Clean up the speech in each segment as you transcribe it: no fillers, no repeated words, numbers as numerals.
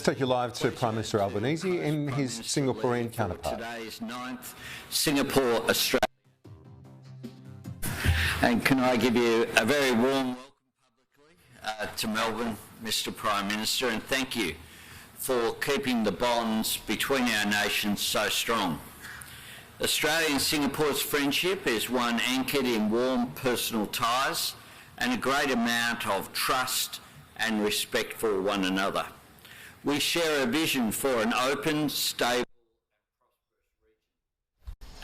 Take you live to Prime Minister Albanese in his Singaporean counterpart. Today's 9th Singapore-Australia. And can I give you a very warm welcome publicly to Melbourne, Mr Prime Minister, and thank you for keeping the bonds between our nations so strong. Australia and Singapore's friendship is one anchored in warm personal ties and a great amount of trust and respect for one another. We share a vision for an open, stable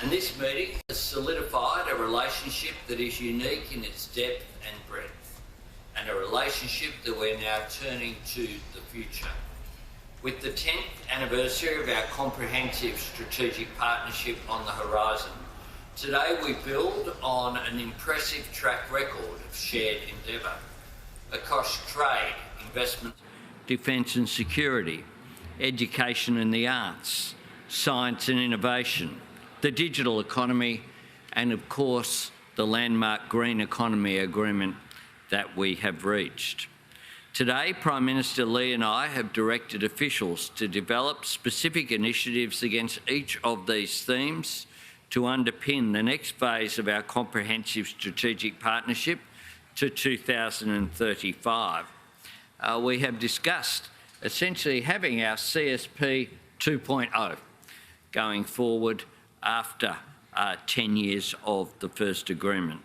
and this meeting has solidified a relationship that is unique in its depth and breadth, and a relationship that we're now turning to the future. With the 10th anniversary of our comprehensive strategic partnership on the horizon, today we build on an impressive track record of shared endeavour across trade, investment, defence and security, education and the arts, science and innovation, the digital economy, and of course the landmark Green Economy Agreement that we have reached. Today, Prime Minister Lee and I have directed officials to develop specific initiatives against each of these themes to underpin the next phase of our comprehensive strategic partnership to 2035. We have discussed essentially having our CSP 2.0 going forward after 10 years of the first agreement.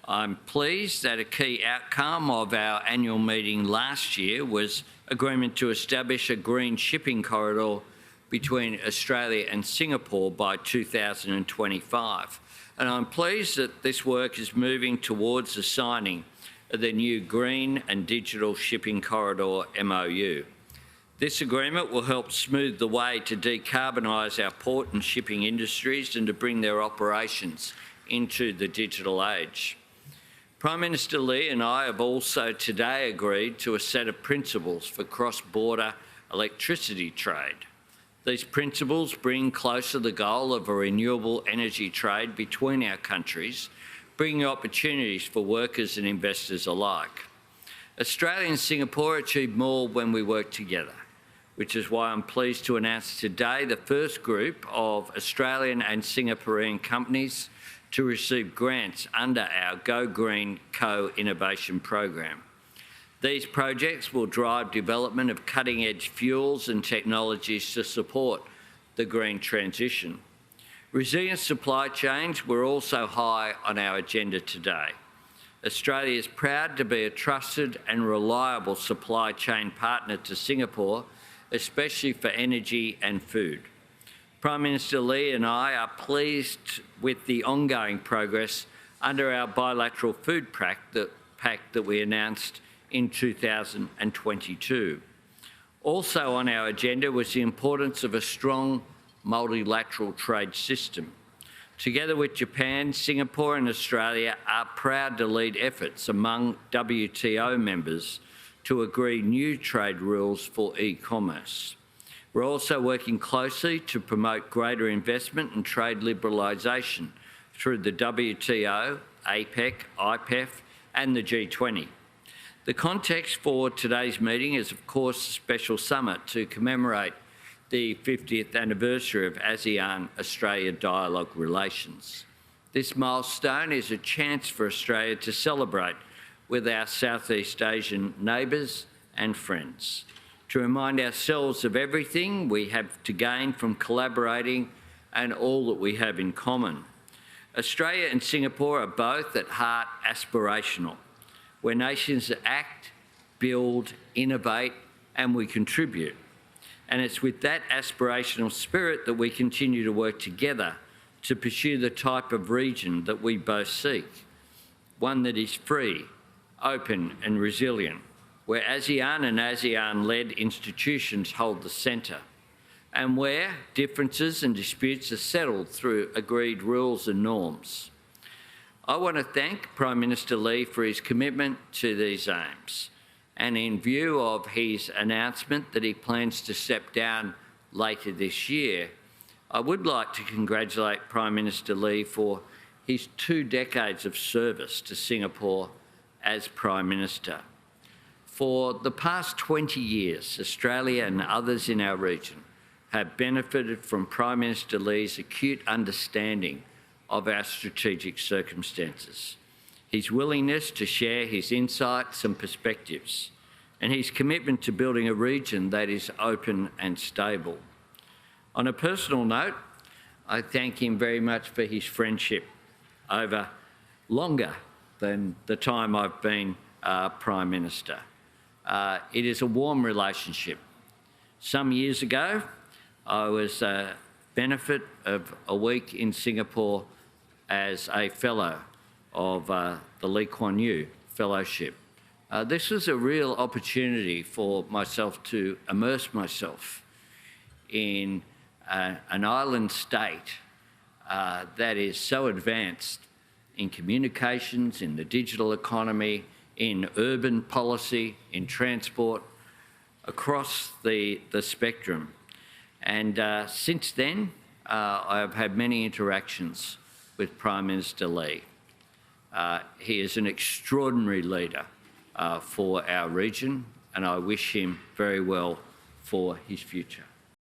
I'm pleased that a key outcome of our annual meeting last year was agreement to establish a green shipping corridor between Australia and Singapore by 2025. And I'm pleased that this work is moving towards the signing of the new Green and Digital Shipping Corridor MOU. This agreement will help smooth the way to decarbonise our port and shipping industries and to bring their operations into the digital age. Prime Minister Lee and I have also today agreed to a set of principles for cross-border electricity trade. These principles bring closer the goal of a renewable energy trade between our countries, bringing opportunities for workers and investors alike. Australia and Singapore achieve more when we work together, which is why I'm pleased to announce today the first group of Australian and Singaporean companies to receive grants under our Go Green Co-Innovation Program. These projects will drive development of cutting-edge fuels and technologies to support the green transition. Resilient supply chains were also high on our agenda today. Australia is proud to be a trusted and reliable supply chain partner to Singapore, especially for energy and food. Prime Minister Lee and I are pleased with the ongoing progress under our bilateral food pact that we announced in 2022. Also on our agenda was the importance of a strong multilateral trade system. Together with Japan, Singapore and Australia are proud to lead efforts among WTO members to agree new trade rules for e-commerce. We're also working closely to promote greater investment and trade liberalisation through the WTO, APEC, IPEF and the G20. The context for today's meeting is, of course, the Special Summit to commemorate the 50th anniversary of ASEAN-Australia dialogue relations. This milestone is a chance for Australia to celebrate with our Southeast Asian neighbours and friends, to remind ourselves of everything we have to gain from collaborating and all that we have in common. Australia and Singapore are both at heart aspirational, where nations act, build, innovate, and we contribute. And it's with that aspirational spirit that we continue to work together to pursue the type of region that we both seek, one that is free, open and resilient, where ASEAN and ASEAN-led institutions hold the centre, and where differences and disputes are settled through agreed rules and norms. I want to thank Prime Minister Lee for his commitment to these aims, and in view of his announcement that he plans to step down later this year, I would like to congratulate Prime Minister Lee for his 2 decades of service to Singapore as Prime Minister. For the past 20 years, Australia and others in our region have benefited from Prime Minister Lee's acute understanding of our strategic circumstances, his willingness to share his insights and perspectives, and his commitment to building a region that is open and stable. On a personal note, I thank him very much for his friendship over longer than the time I've been Prime Minister. It is a warm relationship. Some years ago, I was a benefit of a week in Singapore as a fellow of the Lee Kuan Yew Fellowship. This was a real opportunity for myself to immerse myself in an island state that is so advanced in communications, in the digital economy, in urban policy, in transport, across the spectrum. And since then, I have had many interactions with Prime Minister Lee. He is an extraordinary leader for our region, and I wish him very well for his future.